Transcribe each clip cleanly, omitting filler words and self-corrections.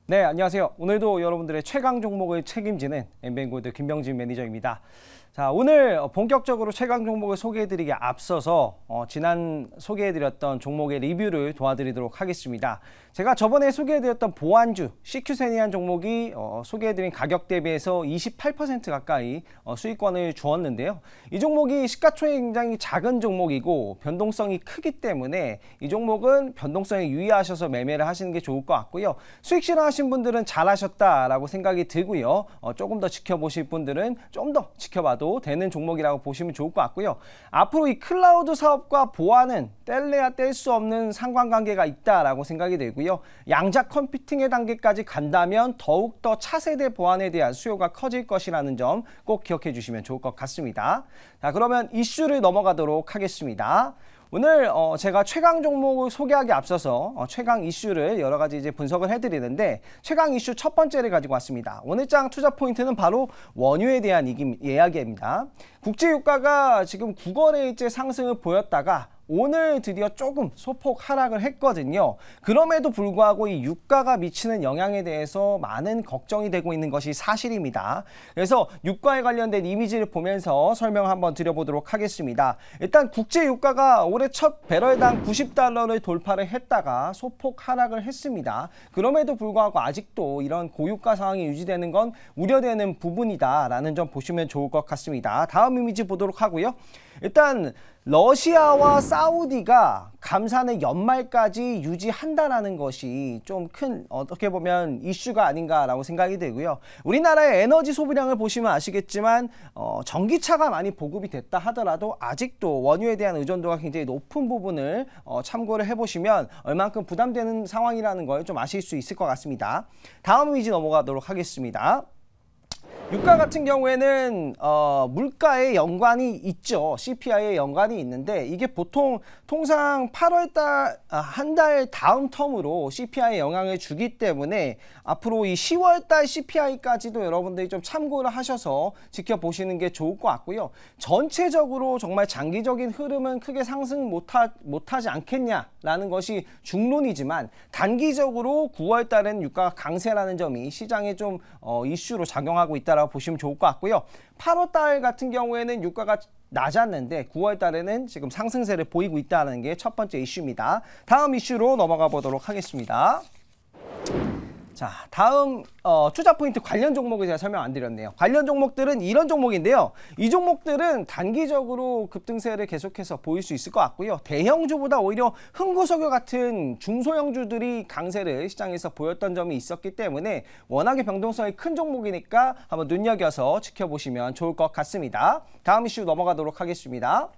네, 안녕하세요. 오늘도 여러분들의 최강 종목을 책임지는 엠벤골드 김병진 매니저입니다. 자, 오늘 본격적으로 최강 종목을 소개해드리기 앞서서 지난 소개해드렸던 종목의 리뷰를 도와드리도록 하겠습니다. 제가 저번에 소개해드렸던 보안주 CQ세니안 종목이 소개해드린 가격 대비해서 28% 가까이 수익권을 주었는데요. 이 종목이 시가총액이 굉장히 작은 종목이고 변동성이 크기 때문에 이 종목은 변동성에 유의하셔서 매매를 하시는 게 좋을 것 같고요. 수익 실현하신 분들은 잘하셨다라고 생각이 들고요. 조금 더 지켜보실 분들은 좀 더 지켜봐도 되는 종목이라고 보시면 좋을 것 같고요. 앞으로 이 클라우드 사업과 보안은 뗄래야 뗄 수 없는 상관관계가 있다라고 생각이 들고요. 양자 컴퓨팅의 단계까지 간다면 더욱더 차세대 보안에 대한 수요가 커질 것이라는 점 꼭 기억해 주시면 좋을 것 같습니다. 자, 그러면 이슈를 넘어가도록 하겠습니다. 오늘 제가 최강 종목을 소개하기 앞서서 최강 이슈를 여러 가지 이제 분석을 해드리는데 최강 이슈 첫 번째를 가지고 왔습니다. 오늘장 투자 포인트는 바로 원유에 대한 이야기입니다. 국제유가가 지금 9거래일째 상승을 보였다가 오늘 드디어 조금 소폭 하락을 했거든요. 그럼에도 불구하고 이 유가가 미치는 영향에 대해서 많은 걱정이 되고 있는 것이 사실입니다. 그래서 유가에 관련된 이미지를 보면서 설명 한번 드려보도록 하겠습니다. 일단 국제 유가가 올해 첫 배럴당 90달러를 돌파를 했다가 소폭 하락을 했습니다. 그럼에도 불구하고 아직도 이런 고유가 상황이 유지되는 건 우려되는 부분이다라는 점 보시면 좋을 것 같습니다. 다음 이미지 보도록 하고요. 일단 러시아와 사우디가 감산을 연말까지 유지한다라는 것이 좀 큰 어떻게 보면 이슈가 아닌가라고 생각이 되고요. 우리나라의 에너지 소비량을 보시면 아시겠지만 전기차가 많이 보급이 됐다 하더라도 아직도 원유에 대한 의존도가 굉장히 높은 부분을 참고를 해보시면 얼만큼 부담되는 상황이라는 걸 좀 아실 수 있을 것 같습니다. 다음 이미지 넘어가도록 하겠습니다. 유가 같은 경우에는 물가에 연관이 있죠. CPI에 연관이 있는데 이게 보통 통상 8월달 한 달 다음 텀으로 CPI에 영향을 주기 때문에 앞으로 이 10월달 CPI까지도 여러분들이 좀 참고를 하셔서 지켜보시는 게 좋을 것 같고요. 전체적으로 정말 장기적인 흐름은 크게 상승 못하지 않겠냐라는 것이 중론이지만 단기적으로 9월달은 유가가 강세라는 점이 시장에 좀 이슈로 작용하고 있다라고 보시면 좋을 것 같고요. 8월달 같은 경우에는 유가가 낮았는데 9월 달에는 지금 상승세를 보이고 있다는 게 첫 번째 이슈입니다. 다음 이슈로 넘어가 보도록 하겠습니다. 자, 다음 투자 포인트 관련 종목을 제가 설명 안 드렸네요. 관련 종목들은 이런 종목인데요. 이 종목들은 단기적으로 급등세를 계속해서 보일 수 있을 것 같고요. 대형주보다 오히려 흥구석유 같은 중소형주들이 강세를 시장에서 보였던 점이 있었기 때문에 워낙에 변동성이 큰 종목이니까 한번 눈여겨서 지켜보시면 좋을 것 같습니다. 다음 이슈 넘어가도록 하겠습니다.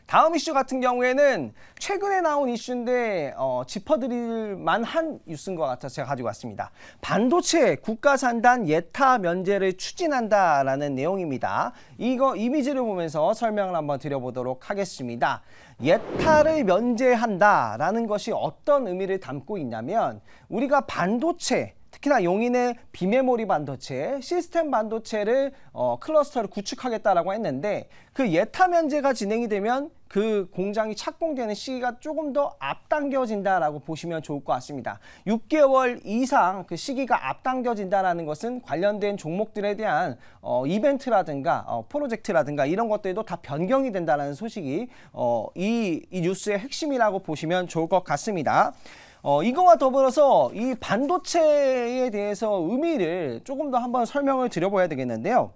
다음 이슈 같은 경우에는 최근에 나온 이슈인데 짚어드릴 만한 뉴스인 것 같아서 제가 가지고 왔습니다. 반도체 국가산단 예타 면제를 추진한다라는 내용입니다. 이거 이미지를 보면서 설명을 한번 드려보도록 하겠습니다. 예타를 면제한다라는 것이 어떤 의미를 담고 있냐면 우리가 반도체 특히나 용인의 비메모리 반도체, 시스템 반도체를 클러스터를 구축하겠다라고 했는데 그 예타 면제가 진행이 되면 그 공장이 착공되는 시기가 조금 더 앞당겨진다라고 보시면 좋을 것 같습니다. 6개월 이상 그 시기가 앞당겨진다라는 것은 관련된 종목들에 대한 이벤트라든가 프로젝트라든가 이런 것들도 다 변경이 된다는 소식이 이 뉴스의 핵심이라고 보시면 좋을 것 같습니다. 이거와 더불어서 이 반도체에 대해서 의미를 조금 더 한번 설명을 드려봐야 되겠는데요.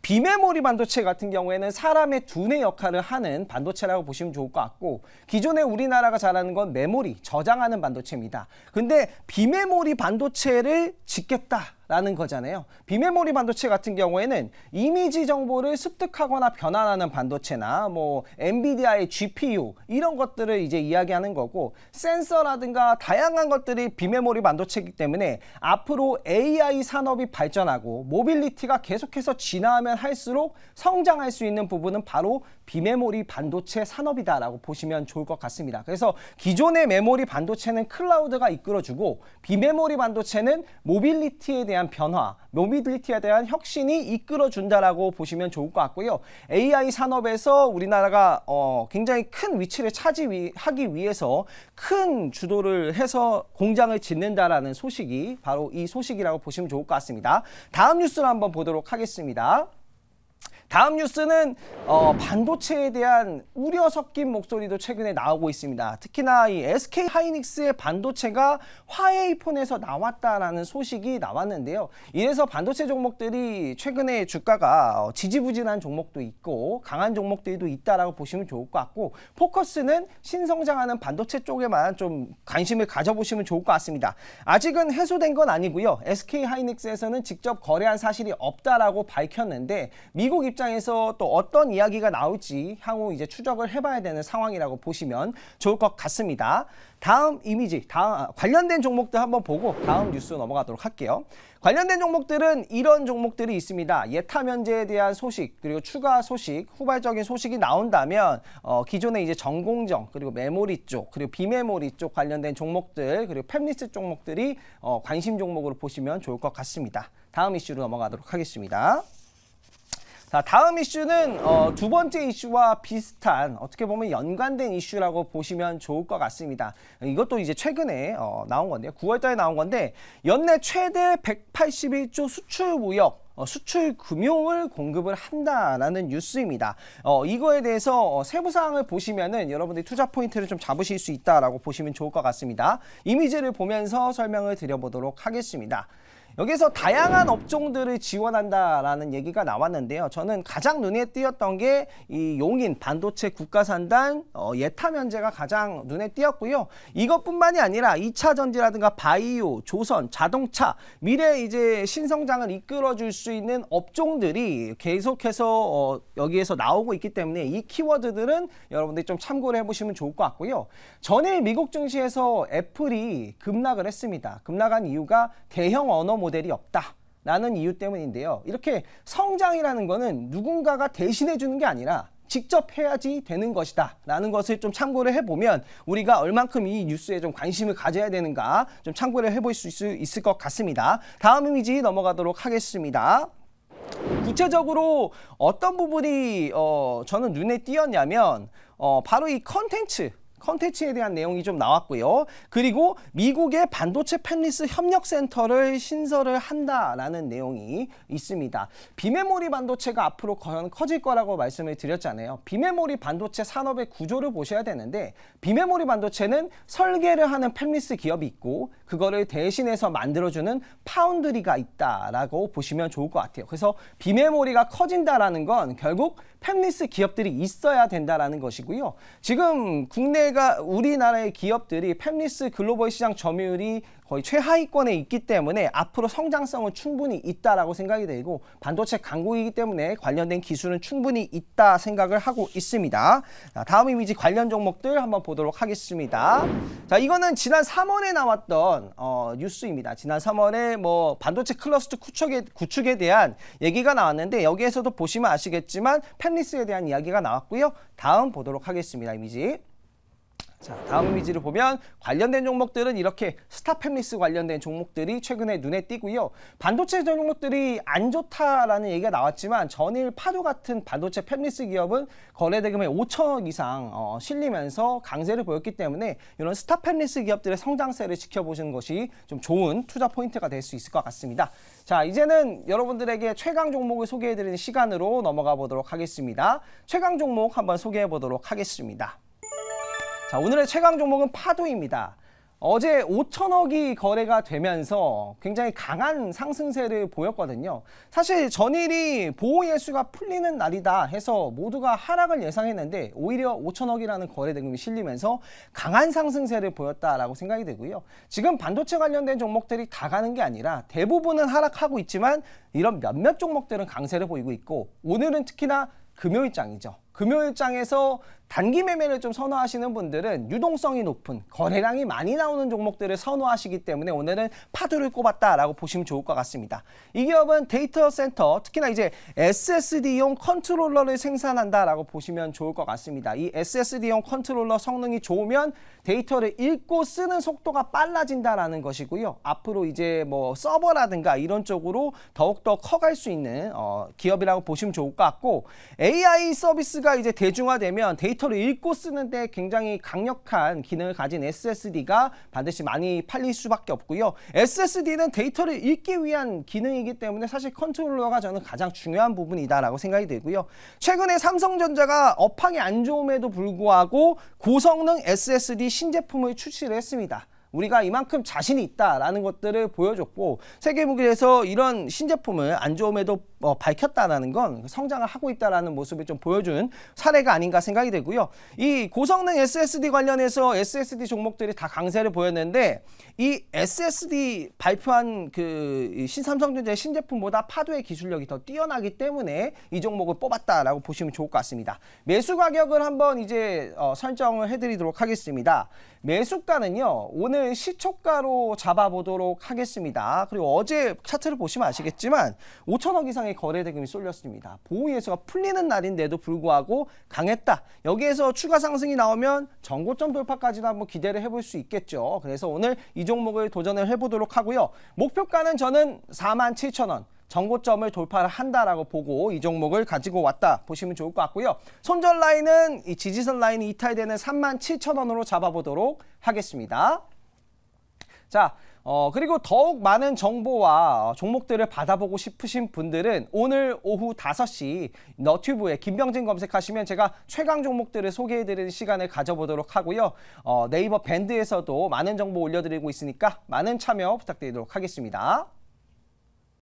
비메모리 반도체 같은 경우에는 사람의 두뇌 역할을 하는 반도체라고 보시면 좋을 것 같고 기존에 우리나라가 잘하는 건 메모리, 저장하는 반도체입니다. 근데 비메모리 반도체를 짓겠다라는 거잖아요. 비메모리 반도체 같은 경우에는 이미지 정보를 습득하거나 변환하는 반도체나 뭐 엔비디아의 GPU 이런 것들을 이제 이야기하는 거고 센서라든가 다양한 것들이 비메모리 반도체이기 때문에 앞으로 AI 산업이 발전하고 모빌리티가 계속해서 진화하면 할수록 성장할 수 있는 부분은 바로 비메모리 반도체 산업이다라고 보시면 좋을 것 같습니다. 그래서 기존의 메모리 반도체는 클라우드가 이끌어주고 비메모리 반도체는 모빌리티에 대한 대한 변화, 모빌리티에 대한 혁신이 이끌어준다라고 보시면 좋을 것 같고요. AI 산업에서 우리나라가 굉장히 큰 위치를 차지하기 위해서 큰 주도를 해서 공장을 짓는다라는 소식이 바로 이 소식이라고 보시면 좋을 것 같습니다. 다음 뉴스를 한번 보도록 하겠습니다. 다음 뉴스는 반도체에 대한 우려 섞인 목소리도 최근에 나오고 있습니다. 특히나 이 SK 하이닉스의 반도체가 화웨이폰에서 나왔다라는 소식이 나왔는데요. 이래서 반도체 종목들이 최근에 주가가 지지부진한 종목도 있고 강한 종목들도 있다라고 보시면 좋을 것 같고, 포커스는 신성장하는 반도체 쪽에만 좀 관심을 가져보시면 좋을 것 같습니다. 아직은 해소된 건 아니고요. SK 하이닉스에서는 직접 거래한 사실이 없다라고 밝혔는데, 미국 입장에서 또 어떤 이야기가 나올지 향후 이제 추적을 해봐야 되는 상황이라고 보시면 좋을 것 같습니다. 다음 이미지, 관련된 종목들 한번 보고 다음 뉴스 넘어가도록 할게요. 관련된 종목들은 이런 종목들이 있습니다. 예타 면제에 대한 소식, 그리고 추가 소식, 후발적인 소식이 나온다면 기존의 이제 전공정, 그리고 메모리 쪽, 그리고 비메모리 쪽 관련된 종목들, 그리고 팹리스 종목들이 관심 종목으로 보시면 좋을 것 같습니다. 다음 이슈로 넘어가도록 하겠습니다. 자, 다음 이슈는 두 번째 이슈와 비슷한, 어떻게 보면 연관된 이슈라고 보시면 좋을 것 같습니다. 이것도 이제 최근에 나온 건데요. 9월 달에 나온 건데, 연내 최대 181조 수출 무역, 수출 금융을 공급을 한다라는 뉴스입니다. 이거에 대해서 세부 사항을 보시면은 여러분들이 투자 포인트를 좀 잡으실 수 있다라고 보시면 좋을 것 같습니다. 이미지를 보면서 설명을 드려보도록 하겠습니다. 여기서 다양한 업종들을 지원한다라는 얘기가 나왔는데요. 저는 가장 눈에 띄었던 게 이 용인 반도체 국가산단 예타 면제가 가장 눈에 띄었고요. 이것뿐만이 아니라 2차 전지라든가 바이오, 조선, 자동차, 미래 이제 신성장을 이끌어줄 수 있는 업종들이 계속해서 여기에서 나오고 있기 때문에 이 키워드들은 여러분들이 좀 참고를 해보시면 좋을 것 같고요. 전일 미국 증시에서 애플이 급락을 했습니다. 급락한 이유가 대형 언어 모델이 없다 라는 이유 때문인데요. 이렇게 성장이라는 거는 누군가가 대신해 주는 게 아니라 직접 해야지 되는 것이다 라는 것을 좀 참고를 해보면 우리가 얼만큼 이 뉴스에 좀 관심을 가져야 되는가 좀 참고를 해볼 수 있을 것 같습니다. 다음 이미지 넘어가도록 하겠습니다. 구체적으로 어떤 부분이 저는 눈에 띄었냐면 바로 이 컨텐츠에 대한 내용이 좀 나왔고요. 그리고 미국의 반도체 팹리스 협력센터를 신설을 한다라는 내용이 있습니다. 비메모리 반도체가 앞으로 커질 거라고 말씀을 드렸잖아요. 비메모리 반도체 산업의 구조를 보셔야 되는데, 비메모리 반도체는 설계를 하는 팹리스 기업이 있고 그거를 대신해서 만들어주는 파운드리가 있다라고 보시면 좋을 것 같아요. 그래서 비메모리가 커진다라는 건 결국 팹리스 기업들이 있어야 된다라는 것이고요. 지금 우리나라의 기업들이 팹리스 글로벌 시장 점유율이 거의 최하위권에 있기 때문에 앞으로 성장성은 충분히 있다라고 생각이 되고, 반도체 강국이기 때문에 관련된 기술은 충분히 있다 생각을 하고 있습니다. 자, 다음 이미지 관련 종목들 한번 보도록 하겠습니다. 자, 이거는 지난 3월에 나왔던 뉴스입니다. 지난 3월에 뭐 반도체 클러스터 구축에 대한 얘기가 나왔는데, 여기에서도 보시면 아시겠지만 팹리스에 대한 이야기가 나왔고요. 다음 보도록 하겠습니다. 이미지. 자, 다음 이미지를 보면 관련된 종목들은 이렇게 스타 팹리스 관련된 종목들이 최근에 눈에 띄고요. 반도체 종목들이 안 좋다라는 얘기가 나왔지만 전일 파도 같은 반도체 팹리스 기업은 거래대금에 5천억 이상 실리면서 강세를 보였기 때문에 이런 스타 팹리스 기업들의 성장세를 지켜보시는 것이 좀 좋은 투자 포인트가 될 수 있을 것 같습니다. 자, 이제는 여러분들에게 최강 종목을 소개해드리는 시간으로 넘어가 보도록 하겠습니다. 최강 종목 한번 소개해 보도록 하겠습니다. 자, 오늘의 최강 종목은 파도입니다. 어제 5천억이 거래가 되면서 굉장히 강한 상승세를 보였거든요. 사실 전일이 보호예수가 풀리는 날이다 해서 모두가 하락을 예상했는데 오히려 5천억이라는 거래대금이 실리면서 강한 상승세를 보였다라고 생각이 되고요. 지금 반도체 관련된 종목들이 다 가는 게 아니라 대부분은 하락하고 있지만 이런 몇몇 종목들은 강세를 보이고 있고, 오늘은 특히나 금요일장이죠. 금요일장에서 단기 매매를 좀 선호하시는 분들은 유동성이 높은 거래량이 많이 나오는 종목들을 선호하시기 때문에 오늘은 파도를 꼽았다라고 보시면 좋을 것 같습니다. 이 기업은 데이터 센터, 특히나 이제 SSD용 컨트롤러를 생산한다라고 보시면 좋을 것 같습니다. 이 SSD용 컨트롤러 성능이 좋으면 데이터를 읽고 쓰는 속도가 빨라진다라는 것이고요. 앞으로 이제 뭐 서버라든가 이런 쪽으로 더욱더 커갈 수 있는 기업이라고 보시면 좋을 것 같고, AI 서비스가 이제 대중화되면 데이터를 읽고 쓰는데 굉장히 강력한 기능을 가진 SSD가 반드시 많이 팔릴 수밖에 없고요. SSD는 데이터를 읽기 위한 기능이기 때문에 사실 컨트롤러가 저는 가장 중요한 부분이다라고 생각이 되고요. 최근에 삼성전자가 업황이 안 좋음에도 불구하고 고성능 SSD 신제품을 출시를 했습니다. 우리가 이만큼 자신이 있다라는 것들을 보여줬고, 세계무기에서 이런 신제품을 안 좋음에도 밝혔다라는 건 성장을 하고 있다라는 모습을 좀 보여준 사례가 아닌가 생각이 되고요. 이 고성능 SSD 관련해서 SSD 종목들이 다 강세를 보였는데, 이 SSD 발표한 그 삼성전자의 신제품보다 파도의 기술력이 더 뛰어나기 때문에 이 종목을 뽑았다라고 보시면 좋을 것 같습니다. 매수 가격을 한번 이제 설정을 해드리도록 하겠습니다. 매수가는요, 오늘 시초가로 잡아보도록 하겠습니다. 그리고 어제 차트를 보시면 아시겠지만 5천억 이상의 거래 대금이 쏠렸습니다. 보호예수가 풀리는 날인데도 불구하고 강했다. 여기에서 추가 상승이 나오면 전고점 돌파까지도 한번 기대를 해볼 수 있겠죠. 그래서 오늘 이 종목을 도전을 해보도록 하고요. 목표가는 저는 47,000원. 전고점을 돌파를 한다라고 보고 이 종목을 가지고 왔다 보시면 좋을 것 같고요. 손절 라인은 이 지지선 라인이 이탈되는 37,000원으로 잡아보도록 하겠습니다. 자, 그리고 더욱 많은 정보와 종목들을 받아보고 싶으신 분들은 오늘 오후 5시 너튜브에 김병진 검색하시면 제가 최강 종목들을 소개해드리는 시간을 가져보도록 하고요. 네이버 밴드에서도 많은 정보 올려드리고 있으니까 많은 참여 부탁드리도록 하겠습니다.